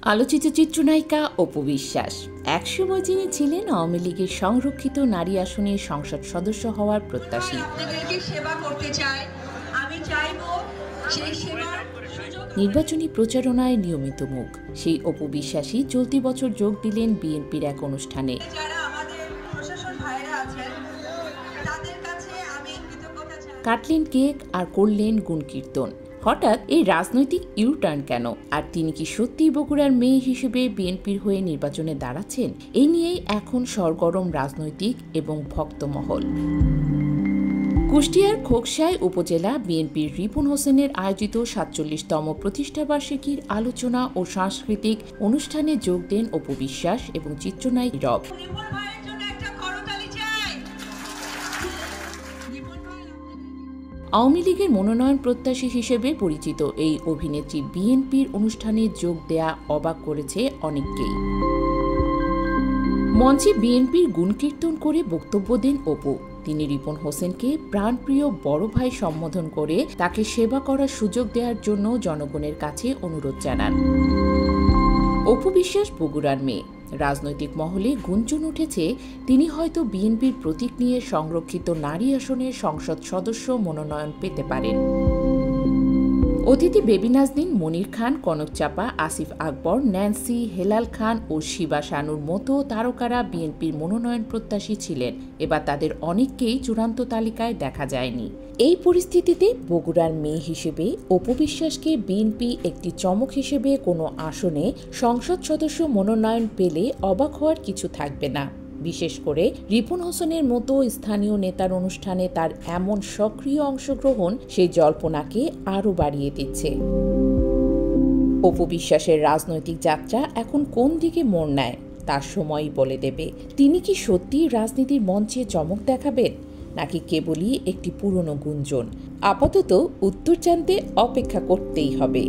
আলোচিত চিত্রনায়িকা অপু বিশ্বাস একসময় যিনি ছিলেন আওয়ামী লীগের সংরক্ষিত নারী আসনে সংসদ সদস্য হওয়ার প্রত্যাশী। নির্বাচনী প্রচারণায় নিয়মিত মুখ সেই অপু বিশ্বাসই চলতি বছর যোগ দিলেন বিএনপির এক অনুষ্ঠানে। কাটলেন কেক আর করলেন গুণকীর্তন। হঠাৎ এই রাজনৈতিক ইউটার্ন কেন? আর তিনি কি সত্যিই বগুড়ার মেয়ে হিসেবে বিএনপির হয়ে নির্বাচনে দাঁড়াচ্ছেন? এই নিয়েই এখন সরগরম রাজনৈতিক এবং ভক্তমহল। কুষ্টিয়ার খোকসায় উপজেলা বিএনপির রিপন হোসেনের আয়োজিত ৪৭তম প্রতিষ্ঠাবার্ষিকীর আলোচনা ও সাংস্কৃতিক অনুষ্ঠানে যোগ দেন অপু বিশ্বাস এবং চিত্রনায়ক রব। আওয়ামী লীগের মনোনয়ন প্রত্যাশী হিসেবে পরিচিত এই অভিনেত্রী বিএনপির অনুষ্ঠানে যোগ দেয়া অবাক করেছে অনেককেই। মঞ্চে বিএনপির গুণকীর্তন করে বক্তব্য দেন অপু। তিনি রিপন হোসেনকে প্রাণপ্রিয় বড় ভাই সম্বোধন করে তাকে সেবা করার সুযোগ দেওয়ার জন্য জনগণের কাছে অনুরোধ জানান। অপু বিশ্বাস বগুড়ার মেয়ে। রাজনৈতিক মহলে গুঞ্জন উঠেছে তিনি হয়তো বিএনপির প্রতীক নিয়ে সংরক্ষিত নারী আসনের সংসদ সদস্য মনোনয়ন পেতে পারেন। অতিথি বেবি নাজনীন, মনির খান, কনক চাপা, আসিফ আকবর, ন্যান্সি, হেলাল খান ও শিবা শানুর মতো তারকারা বিএনপির মনোনয়ন প্রত্যাশী ছিলেন। এবার তাদের অনেককেই চূড়ান্ত তালিকায় দেখা যায়নি। এই পরিস্থিতিতে বগুড়ার মেয়ে হিসেবে অপু বিশ্বাসকে বিএনপি একটি চমক হিসেবে কোনো আসনে সংসদ সদস্য মনোনয়ন পেলে অবাক হওয়ার কিছু থাকবে না। বিশেষ করে রিপন হোসেনের মতো স্থানীয় নেতার অনুষ্ঠানে তার এমন সক্রিয় অংশগ্রহণ সেই জল্পনাকে আরও বাড়িয়ে দিচ্ছে। অপু বিশ্বাসের রাজনৈতিক যাত্রা এখন কোন দিকে মোড় নেয় তার সময়ই বলে দেবে। তিনি কি সত্যিই রাজনীতির মঞ্চে চমক দেখাবেন, নাকি কেবলই একটি পুরনো গুঞ্জন? আপাতত উত্তর জানতে অপেক্ষা করতেই হবে।